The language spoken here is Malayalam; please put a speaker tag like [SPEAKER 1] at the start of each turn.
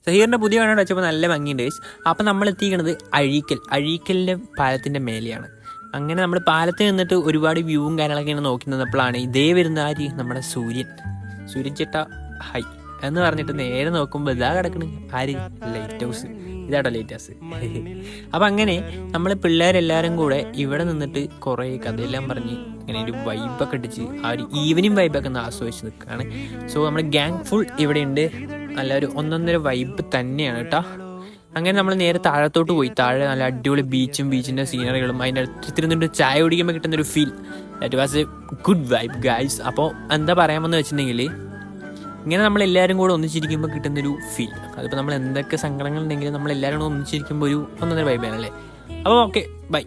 [SPEAKER 1] സഹീറിൻ്റെ പുതിയ കണ്ണട വെച്ചപ്പോൾ നല്ല ഭംഗിയുണ്ട്. അപ്പം നമ്മൾ എത്തിക്കണത് അഴീക്കലിൻ്റെ പാലത്തിൻ്റെ മേലെയാണ്. അങ്ങനെ നമ്മൾ പാലത്തിൽ നിന്നിട്ട് ഒരുപാട് വ്യൂവും കാര്യങ്ങളൊക്കെയാണ് നോക്കി നിന്നപ്പോഴാണ് ഇതേ വരുന്ന ആര് നമ്മുടെ സൂര്യൻ ചേട്ടാ ഹൈ എന്ന് പറഞ്ഞിട്ട് നേരെ നോക്കുമ്പോൾ ഇതാ കിടക്കണ് ആര് ലൈറ്റ് ഹൗസ്. ഇതാട്ടോ ലൈറ്റ് ഹൗസ്. അപ്പം അങ്ങനെ നമ്മൾ പിള്ളേരെല്ലാവരും കൂടെ ഇവിടെ നിന്നിട്ട് കുറേ കഥയെല്ലാം പറഞ്ഞ് അങ്ങനെ ഒരു വൈബൊക്കെ അടിച്ച് ആ ഒരു ഈവനിങ് വൈബൊക്കെ ഒന്ന് ആസ്വദിച്ച് നിൽക്കുകയാണ്. സോ നമ്മുടെ ഗ്യാങ് ഫുൾ ഇവിടെ ഉണ്ട്. നല്ല ഒരു ഒന്നൊന്നര വൈബ് തന്നെയാണ് കേട്ടോ. അങ്ങനെ നമ്മൾ നേരെ താഴത്തോട്ട് പോയി. താഴെ നല്ല അടിപൊളി ബീച്ചിൻ്റെ സീനറികളും അതിൻ്റെ അടുത്തിരുന്നിട്ട് ചായ കുടിക്കുമ്പോൾ കിട്ടുന്നൊരു feel, that was A good vibe guys. അപ്പോൾ എന്താ പറയാമെന്ന് വെച്ചിട്ടുണ്ടെങ്കിൽ ഇങ്ങനെ നമ്മളെല്ലാവരും കൂടെ ഒന്നിച്ചിരിക്കുമ്പോൾ കിട്ടുന്നൊരു ഫീൽ, അതിപ്പോൾ നമ്മൾ എന്തൊക്കെ സങ്കടങ്ങളുണ്ടെങ്കിലും നമ്മളെല്ലാവരും കൂടെ ഒന്നിച്ചിരിക്കുമ്പോൾ ഒരു ഒന്നൊന്നര വൈബാണല്ലേ. അപ്പോൾ ഓക്കെ ബൈ.